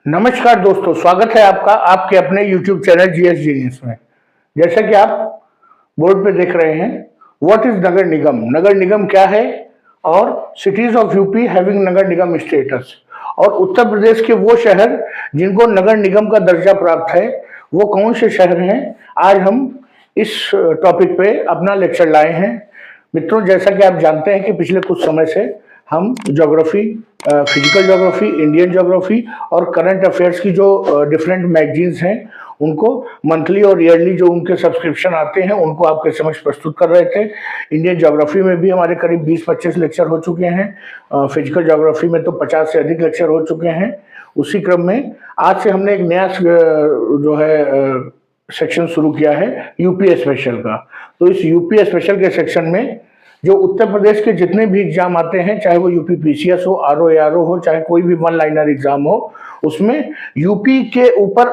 नमस्कार दोस्तों, स्वागत है आपका आपके अपने YouTube चैनल जीएस जीनियस में। जैसा कि आप बोर्ड पे देख रहे हैं, व्हाट इज नगर निगम? नगर निगम क्या है और cities of UP having Nagar Nigam status, और उत्तर प्रदेश के वो शहर जिनको नगर निगम का दर्जा प्राप्त है वो कौन से शहर हैं। आज हम इस टॉपिक पे अपना लेक्चर लाए हैं। मित्रों, जैसा कि आप जानते हैं कि पिछले कुछ समय से हम geography, physical geography, Indian geography और करंट अफेयर्स की जो डिफरेंट मैगजीन्स हैं उनको मंथली और ईयरली जो उनके सब्सक्रिप्शन आते हैं उनको आपके समक्ष प्रस्तुत कर रहे थे। इंडियन ज्योग्राफी में भी हमारे करीब 20-25 लेक्चर हो चुके हैं। फिजिकल ज्योग्राफी में तो 50 से अधिक लेक्चर हो चुके हैं। उसी क्रम में आज से हमने एक नया जो है सेक्शन शुरू किया है यूपी स्पेशल का। तो इस यूपी स्पेशल के सेक्शन में जो उत्तर प्रदेश के जितने भी एग्जाम आते हैं, चाहे वो यूपी पीसीएस हो, आरओ एआरओ हो, चाहे कोई भी वन लाइनर एग्जाम हो, उसमें यूपी के ऊपर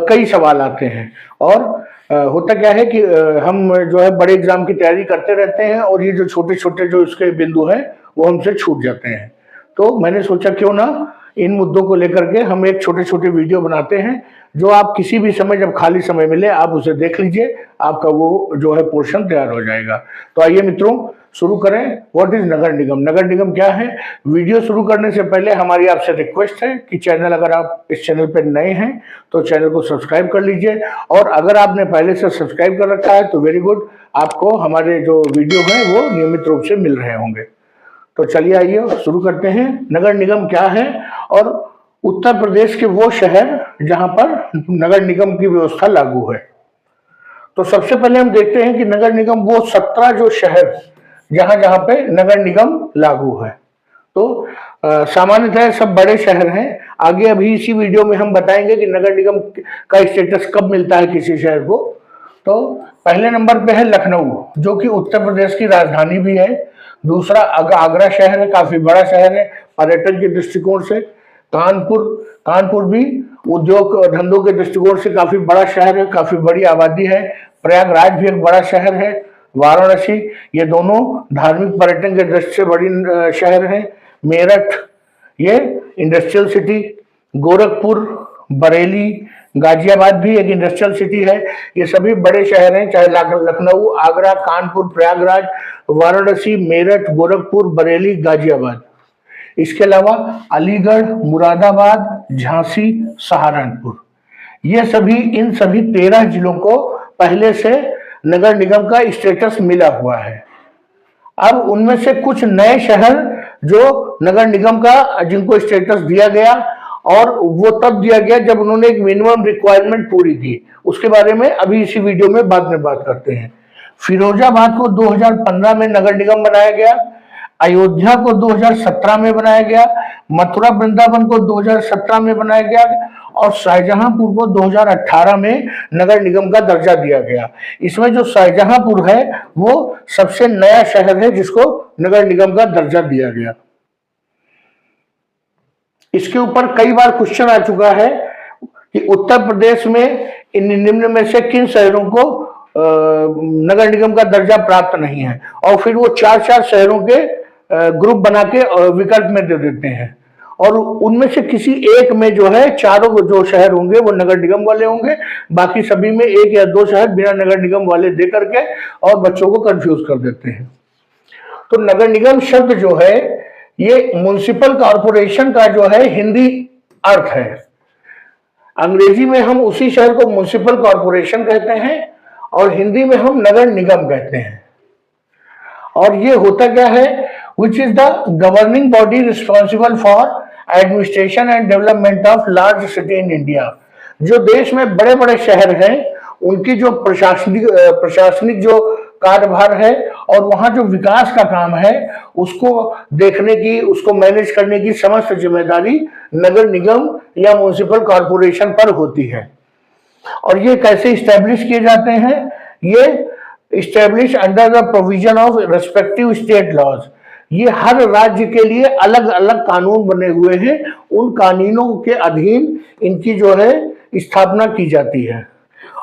कई सवाल आते हैं। और होता क्या है कि हम जो है बड़े एग्जाम की तैयारी करते रहते हैं और ये जो छोटे छोटे जो इसके बिंदु हैं वो हमसे छूट जाते हैं। तो मैंने सोचा क्यों ना इन मुद्दों को लेकर के हम एक छोटे छोटे वीडियो बनाते हैं, जो आप किसी भी समय जब खाली समय मिले आप उसे देख लीजिए, आपका वो जो है पोर्शन तैयार हो जाएगा। तो आइए मित्रों शुरू करें। व्हाट इज नगर निगम? नगर निगम क्या है? वीडियो शुरू करने से पहले हमारी आपसे रिक्वेस्ट है कि चैनल, अगर आप इस चैनल पर नए हैं तो चैनल को सब्सक्राइब कर लीजिए, और अगर आपने पहले से सब्सक्राइब कर रखा है तो वेरी गुड, आपको हमारे जो वीडियो हैं वो नियमित रूप से मिल रहे होंगे। तो चलिए आइए शुरू करते हैं। नगर निगम क्या है और उत्तर प्रदेश के वो शहर जहां पर नगर निगम की व्यवस्था लागू है। तो सबसे पहले हम देखते हैं कि नगर निगम वो 17 जो शहर जहां जहां पे नगर निगम लागू है। तो सामान्यतः सब बड़े शहर हैं। आगे अभी इसी वीडियो में हम बताएंगे कि नगर निगम का स्टेटस कब मिलता है किसी शहर को। तो पहले नंबर पे है लखनऊ, जो कि उत्तर प्रदेश की राजधानी भी है। दूसरा आगरा शहर है, काफी बड़ा शहर है पर्यटन के दृष्टिकोण से। कानपुर भी उद्योग धंधों के दृष्टिकोण से काफी बड़ा शहर है, काफी बड़ी आबादी है। प्रयागराज भी एक बड़ा शहर है। वाराणसी, ये दोनों धार्मिक पर्यटन के दृष्टि से बड़ी शहर है। मेरठ, ये इंडस्ट्रियल सिटी। गोरखपुर, बरेली, गाजियाबाद भी एक इंडस्ट्रियल सिटी है। ये सभी बड़े शहर हैं, चाहे लखनऊ, आगरा, कानपुर, प्रयागराज, वाराणसी, मेरठ, गोरखपुर, बरेली, गाजियाबाद। इसके अलावा अलीगढ़, मुरादाबाद, झांसी, सहारनपुर, ये सभी, इन सभी 13 जिलों को पहले से नगर निगम का स्टेटस मिला हुआ है। अब उनमें से कुछ नए शहर जो नगर निगम का जिनको स्टेटस दिया गया, और वो तब दिया गया जब उन्होंने एक मिनिमम रिक्वायरमेंट पूरी की, उसके बारे में अभी इसी वीडियो में बाद में बात करते हैं। फिरोजाबाद को 2015 में नगर निगम बनाया गया। अयोध्या को 2017 में बनाया गया। मथुरा वृंदावन को 2017 में बनाया गया और शाहजहांपुर को 2018 में नगर निगम का दर्जा दिया गया। इसमें जो शाहजहांपुर है वो सबसे नया शहर है जिसको नगर निगम का दर्जा दिया गया। इसके ऊपर कई बार क्वेश्चन आ चुका है कि उत्तर प्रदेश में इन निम्न में से किन शहरों को नगर निगम का दर्जा प्राप्त नहीं है, और फिर वो चार शहरों के ग्रुप बना के विकल्प में दे देते हैं, और उनमें से किसी एक में जो है चारों जो शहर होंगे वो नगर निगम वाले होंगे, बाकी सभी में एक या दो शहर बिना नगर निगम वाले दे करके और बच्चों को कंफ्यूज कर देते हैं। तो नगर निगम शब्द जो है ये म्युनिसिपल कॉर्पोरेशन का जो है हिंदी अर्थ है। अंग्रेजी में हम उसी शहर को म्युनिसिपल कॉर्पोरेशन कहते हैं और हिंदी में हम नगर निगम कहते हैं। और ये होता क्या है? Which is the governing body responsible for administration and development of large city in India. जो देश में बड़े बड़े शहर हैं उनकी जो प्रशासनिक जो कार्यभार है और वहां जो विकास का काम है उसको देखने की, उसको मैनेज करने की समस्त जिम्मेदारी नगर निगम या म्युनिसिपल कॉर्पोरेशन पर होती है। और ये कैसे इस्टेब्लिश किए जाते हैं? ये establish under the provision of respective state laws. ये हर राज्य के लिए अलग अलग कानून बने हुए हैं, उन कानूनों के अधीन इनकी जो है स्थापना की जाती है।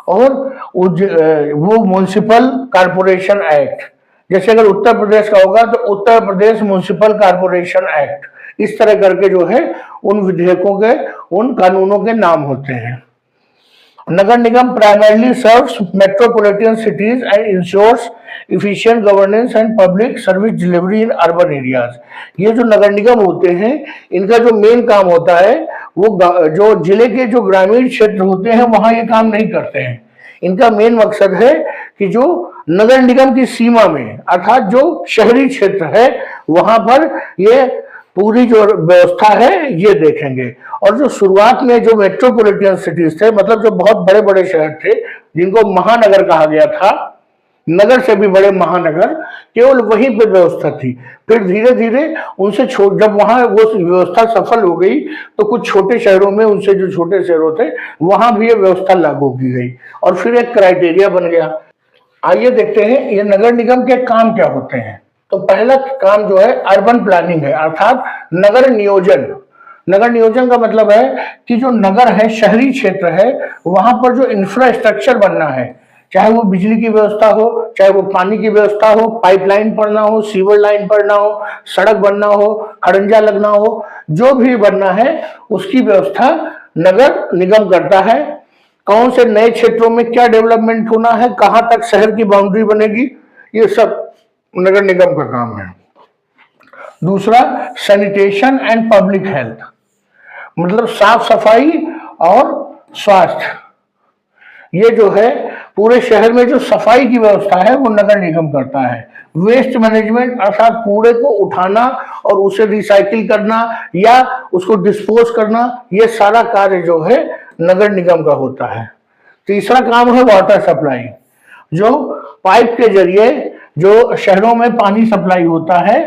और वो म्युनिसिपल कॉर्पोरेशन एक्ट, जैसे अगर उत्तर प्रदेश का होगा तो Uttar Pradesh municipal corporation act, इस तरह करके जो है उन विधेयकों के, उन कानूनों के नाम होते हैं। नगर निगम primarily serves metropolitan cities and ensures efficient governance and public service delivery in urban areas. ये जो नगर निगम होते हैं, इनका जो मेन काम होता है वो जो जिले के जो ग्रामीण क्षेत्र होते हैं वहां ये काम नहीं करते हैं। इनका मेन मकसद है कि जो नगर निगम की सीमा में, अर्थात जो शहरी क्षेत्र है, वहां पर ये पूरी जो व्यवस्था है ये देखेंगे। और जो शुरुआत में जो मेट्रोपॉलिटन सिटीज थे, मतलब जो बहुत बड़े बड़े शहर थे जिनको महानगर कहा गया था, नगर से भी बड़े महानगर, केवल वहीं पे व्यवस्था थी। फिर धीरे धीरे उनसे जब वहां वो व्यवस्था सफल हो गई तो कुछ छोटे शहरों में, उनसे जो छोटे शहरों थे वहां भी ये व्यवस्था लागू की गई और फिर एक क्राइटेरिया बन गया। आइए देखते हैं ये नगर निगम के काम क्या होते हैं। तो पहला काम जो है अर्बन प्लानिंग है, अर्थात नगर नियोजन। नगर नियोजन का मतलब है कि जो नगर है, शहरी क्षेत्र है, वहां पर जो इंफ्रास्ट्रक्चर बनना है, चाहे वो बिजली की व्यवस्था हो, चाहे वो पानी की व्यवस्था हो, पाइपलाइन पड़ना हो, सीवर लाइन पड़ना हो, सड़क बनना हो, खड़ंजा लगना हो, जो भी बनना है उसकी व्यवस्था नगर निगम करता है। कौन से नए क्षेत्रों में क्या डेवलपमेंट होना है, कहां तक शहर की बाउंड्री बनेगी, ये सब नगर निगम का काम है। दूसरा सैनिटेशन एंड पब्लिक हेल्थ, मतलब साफ सफाई और स्वास्थ्य। ये जो है पूरे शहर में जो सफाई की व्यवस्था है वो नगर निगम करता है। वेस्ट मैनेजमेंट, अर्थात कूड़े को उठाना और उसे रिसाइकिल करना या उसको डिस्पोज करना, ये सारा कार्य जो है नगर निगम का होता है। तीसरा काम है वाटर सप्लाई, जो पाइप के जरिए जो शहरों में पानी सप्लाई होता है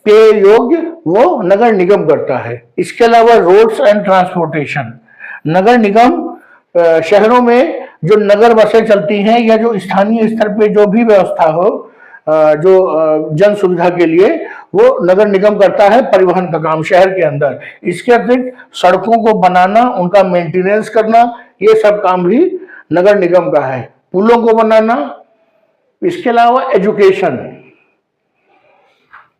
पेय योग्य, वो नगर निगम करता है। इसके अलावा रोड्स एंड ट्रांसपोर्टेशन, नगर निगम शहरों में जो नगर बसें चलती हैं या जो स्थानीय स्तर पे जो भी व्यवस्था हो जो जन सुविधा के लिए, वो नगर निगम करता है परिवहन का काम शहर के अंदर। इसके अतिरिक्त सड़कों को बनाना, उनका मेंटेनेंस करना, ये सब काम भी नगर निगम का है। पुलों को बनाना। इसके अलावा एजुकेशन,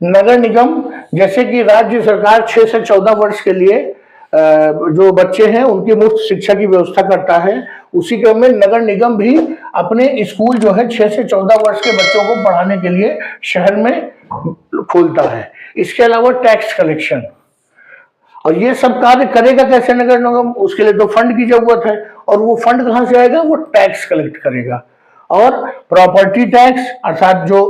नगर निगम, जैसे कि राज्य सरकार 6 से 14 वर्ष के लिए जो बच्चे हैं उनकी मुफ्त शिक्षा की व्यवस्था करता है, उसी क्रम में नगर निगम भी अपने स्कूल जो है 6 से 14 वर्ष के बच्चों को पढ़ाने के लिए शहर में खोलता है। इसके अलावा टैक्स कलेक्शन, और ये सब कार्य करेगा कैसे नगर निगम, उसके लिए तो फंड की जरूरत है, और वो फंड कहां से आएगा, वो टैक्स कलेक्ट करेगा। और प्रॉपर्टी टैक्स, अर्थात जो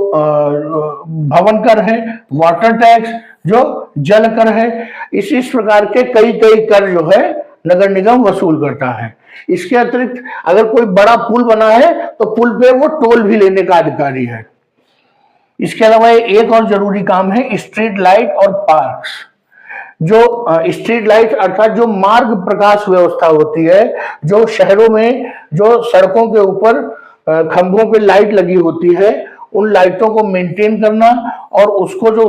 भवन कर है, वाटर टैक्स जो जल कर है, इस प्रकार के कई कर जो है नगर निगम वसूल करता है। इसके अतिरिक्त अगर कोई बड़ा पुल बना है तो पुल पे वो टोल भी लेने का अधिकारी है। इसके अलावा एक और जरूरी काम है स्ट्रीट लाइट और पार्क्स। जो स्ट्रीट लाइट अर्थात जो मार्ग प्रकाश व्यवस्था होती है, जो शहरों में जो सड़कों के ऊपर खंभों पे लाइट लगी होती है, उन लाइटों को मेंटेन करना और उसको जो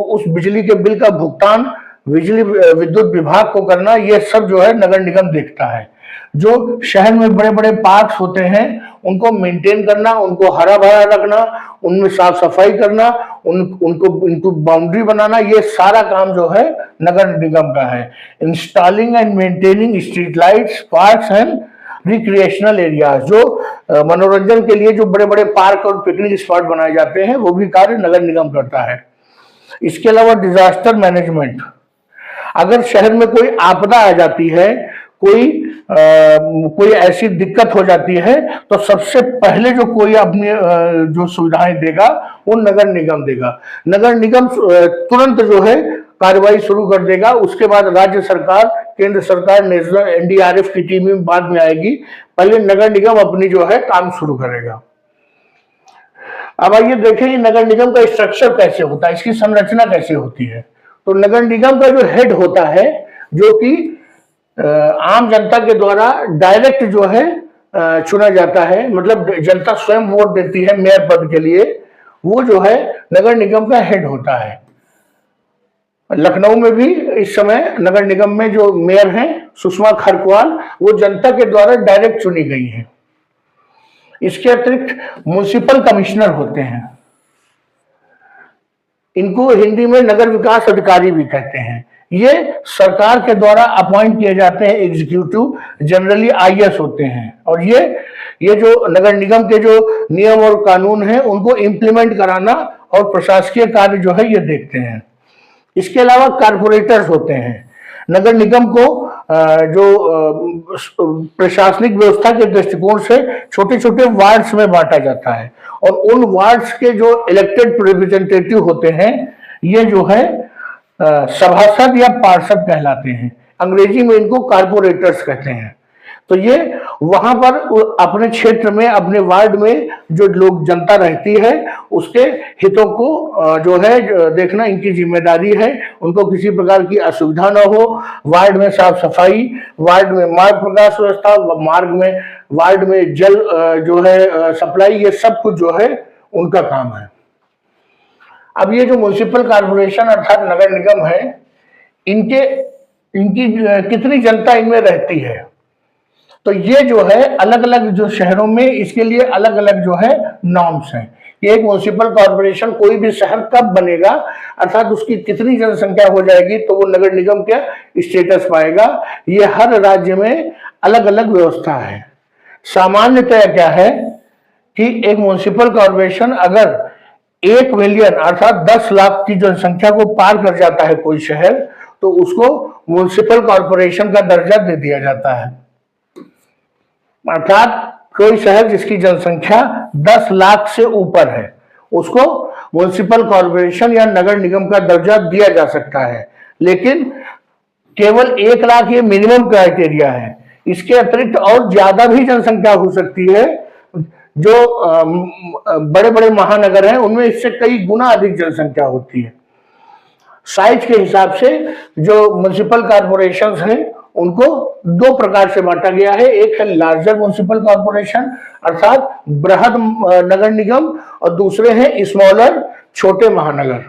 उस बिजली के बिल का भुगतान बिजली विद्युत विभाग को करना, ये सब जो है नगर निगम देखता है। जो शहर में बड़े बड़े पार्क्स होते हैं उनको मेंटेन करना, उनको हरा भरा रखना, उनमें साफ सफाई करना, उनको बाउंड्री बनाना, ये सारा काम जो है नगर निगम का है। Installing and maintaining street lights, parks and recreational areas, जो मनोरंजन के लिए जो बड़े बड़े पार्क और पिकनिक स्पॉट बनाए जाते हैं वो भी कार्य नगर निगम करता है। इसके अलावा डिजास्टर मैनेजमेंट, अगर शहर में कोई आपदा आ जाती है, कोई ऐसी दिक्कत हो जाती है, तो सबसे पहले जो कोई अपनी जो सुविधाएं देगा वो नगर निगम देगा। नगर निगम तुरंत जो है कार्रवाई शुरू कर देगा। उसके बाद राज्य सरकार, केंद्र सरकार, नेशनल एनडीआरएफ की टीम बाद में आएगी। पहले नगर निगम अपनी जो है काम शुरू करेगा। अब आइए देखें नगर निगम का स्ट्रक्चर कैसे होता है, इसकी संरचना कैसे होती है। तो नगर निगम का जो हेड होता है, जो कि आम जनता के द्वारा डायरेक्ट जो है चुना जाता है, मतलब जनता स्वयं वोट देती है मेयर पद के लिए, वो जो है नगर निगम का हेड होता है। लखनऊ में भी इस समय नगर निगम में जो मेयर हैं सुषमा खरकवाल, वो जनता के द्वारा डायरेक्ट चुनी गई हैं। इसके अतिरिक्त म्युनिसिपल कमिश्नर होते हैं। इनको हिंदी में नगर विकास अधिकारी भी कहते हैं। ये सरकार के द्वारा अपॉइंट किए जाते हैं, एग्जीक्यूटिव जनरली आईएएस होते हैं, और ये जो नगर निगम के जो नियम और कानून हैं उनको इम्प्लीमेंट कराना और प्रशासकीय कार्य जो है ये देखते हैं। इसके अलावा कारपोरेटर्स होते हैं। नगर निगम को जो प्रशासनिक व्यवस्था के दृष्टिकोण से छोटे छोटे वार्ड्स में बांटा जाता है, और उन वार्ड्स के जो इलेक्टेड रिप्रेजेंटेटिव होते हैं ये जो है सभासद या पार्षद कहलाते हैं। अंग्रेजी में इनको कारपोरेटर्स कहते हैं। तो ये वहां पर अपने क्षेत्र में, अपने वार्ड में जो लोग जनता रहती है उसके हितों को जो है देखना इनकी जिम्मेदारी है। उनको किसी प्रकार की असुविधा न हो, वार्ड में साफ सफाई, वार्ड में मार्ग प्रकाश व्यवस्था, वार्ड में जल जो है सप्लाई, ये सब कुछ जो है उनका काम है। अब ये जो म्युनिसिपल कॉर्पोरेशन अर्थात नगर निगम है, इनकी कितनी जनता इनमें रहती है, तो ये जो है अलग अलग जो शहरों में इसके लिए अलग अलग जो है नॉर्म्स हैं। ये एक म्युनिसिपल कॉर्पोरेशन कोई भी शहर कब बनेगा अर्थात उसकी कितनी जनसंख्या हो जाएगी तो वो नगर निगम का स्टेटस पाएगा, ये हर राज्य में अलग अलग व्यवस्था है। सामान्यतः क्या है कि एक म्युनिसिपल कॉर्पोरेशन अगर 1 मिलियन अर्थात 10 लाख की जनसंख्या को पार कर जाता है कोई शहर, तो उसको म्युनिसिपल कॉर्पोरेशन का दर्जा दे दिया जाता है। अर्थात कोई शहर जिसकी जनसंख्या 10 लाख से ऊपर है उसको म्युनिसिपल कॉर्पोरेशन या नगर निगम का दर्जा दिया जा सकता है, लेकिन केवल 1 लाख ये मिनिमम क्राइटेरिया है। इसके अतिरिक्त और ज्यादा भी जनसंख्या हो सकती है। जो बड़े बड़े महानगर हैं उनमें इससे कई गुना अधिक जनसंख्या होती है। साइज के हिसाब से जो म्युनिसिपल कॉर्पोरेशन हैं उनको 2 प्रकार से बांटा गया है। एक है लार्जर म्युनिसिपल कॉर्पोरेशन अर्थात बृहद नगर निगम, और दूसरे हैं स्मॉलर छोटे महानगर।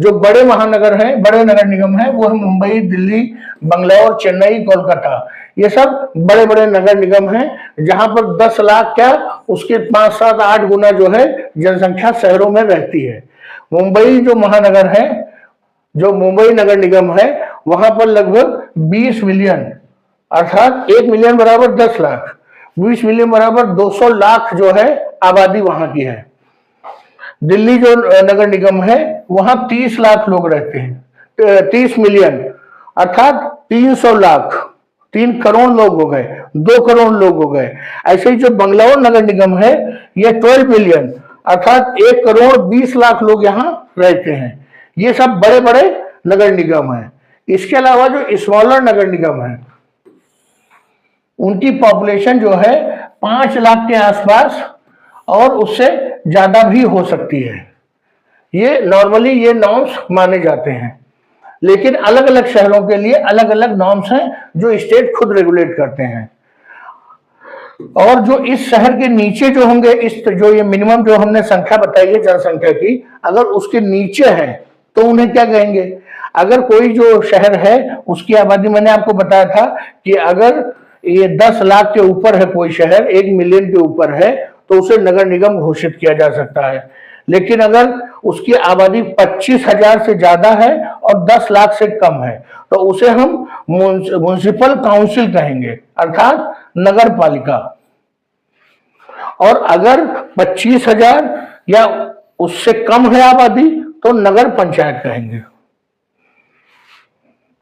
जो बड़े महानगर हैं, बड़े नगर निगम हैं, वो है मुंबई, दिल्ली, बंगलौर, चेन्नई, कोलकाता। ये सब बड़े बड़े नगर निगम हैं जहां पर 10 लाख क्या उसके 5, 7, 8 गुना जो है जनसंख्या शहरों में रहती है। मुंबई जो महानगर है, जो मुंबई नगर निगम है, वहां पर लगभग 20 मिलियन अर्थात 1 मिलियन बराबर 10 लाख, 20 मिलियन बराबर 200 लाख जो है आबादी वहां की है। दिल्ली जो नगर निगम है वहां 30 लाख लोग रहते हैं, 30 मिलियन अर्थात 300 लाख, 3 करोड़ लोग हो गए, 2 करोड़ लोग हो गए। ऐसे ही जो बंगलौर नगर निगम है ये 12 मिलियन अर्थात 1 करोड़ 20 लाख लोग यहाँ रहते हैं। ये सब बड़े बड़े नगर निगम हैं। इसके अलावा जो स्मॉलर नगर निगम है उनकी पॉपुलेशन जो है 5 लाख के आसपास और उससे ज्यादा भी हो सकती है। ये नॉर्मली ये नॉर्म्स माने जाते हैं, लेकिन अलग अलग शहरों के लिए अलग अलग नॉर्म्स हैं जो स्टेट खुद रेगुलेट करते हैं। और जो इस शहर के नीचे जो होंगे, इस जो ये मिनिमम जो हमने संख्या बताई है जनसंख्या की, अगर उसके नीचे है तो उन्हें क्या कहेंगे? अगर कोई जो शहर है उसकी आबादी, मैंने आपको बताया था कि अगर ये 10 लाख के ऊपर है कोई शहर, 1 मिलियन के ऊपर है, तो उसे नगर निगम घोषित किया जा सकता है। लेकिन अगर उसकी आबादी 25,000 से ज्यादा है और 10 लाख से कम है तो उसे हम म्युनिसिपल काउंसिल कहेंगे अर्थात नगर पालिका। और अगर 25,000 या उससे कम है आबादी तो नगर पंचायत कहेंगे।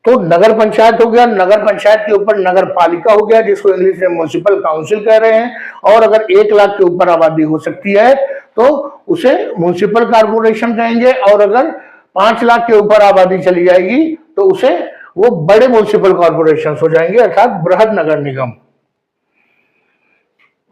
तो नगर पंचायत हो गया, नगर पंचायत के ऊपर नगर पालिका हो गया जिसको इंग्लिश में म्युनिसिपल काउंसिल कह रहे हैं। और अगर 1 लाख के ऊपर आबादी हो सकती है तो उसे म्युनिसिपल कॉर्पोरेशन कहेंगे, और अगर 5 लाख के ऊपर आबादी चली जाएगी तो उसे वो बड़े म्युनिसिपल कॉर्पोरेशन हो जाएंगे अर्थात बृहद नगर निगम।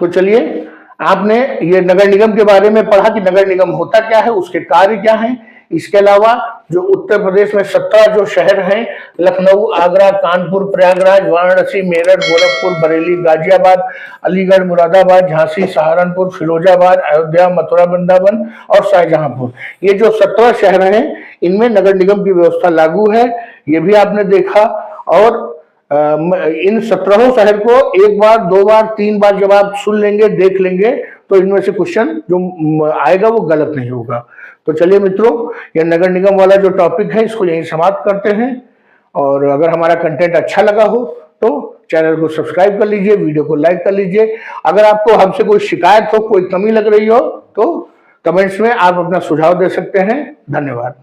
तो चलिए, आपने ये नगर निगम के बारे में पढ़ा कि नगर निगम होता क्या है, उसके कार्य क्या हैं। इसके अलावा जो उत्तर प्रदेश में 17 जो शहर हैं, लखनऊ, आगरा, कानपुर, प्रयागराज, वाराणसी, मेरठ, गोरखपुर, बरेली, गाजियाबाद, अलीगढ़, मुरादाबाद, झांसी, सहारनपुर, फिरोजाबाद, अयोध्या, मथुरा, वृंदावन और शाहजहांपुर, ये जो 17 शहर हैं इनमें नगर निगम की व्यवस्था लागू है। ये भी आपने देखा। और इन 17 शहर को 1 बार, 2 बार, 3 बार जब आप सुन लेंगे, देख लेंगे तो इनमें से क्वेश्चन जो आएगा वो गलत नहीं होगा। तो चलिए मित्रों, ये नगर निगम वाला जो टॉपिक है इसको यहीं समाप्त करते हैं। और अगर हमारा कंटेंट अच्छा लगा हो तो चैनल को सब्सक्राइब कर लीजिए, वीडियो को लाइक कर लीजिए। अगर आपको हमसे कोई शिकायत हो, कोई कमी लग रही हो तो कमेंट्स में आप अपना सुझाव दे सकते हैं। धन्यवाद।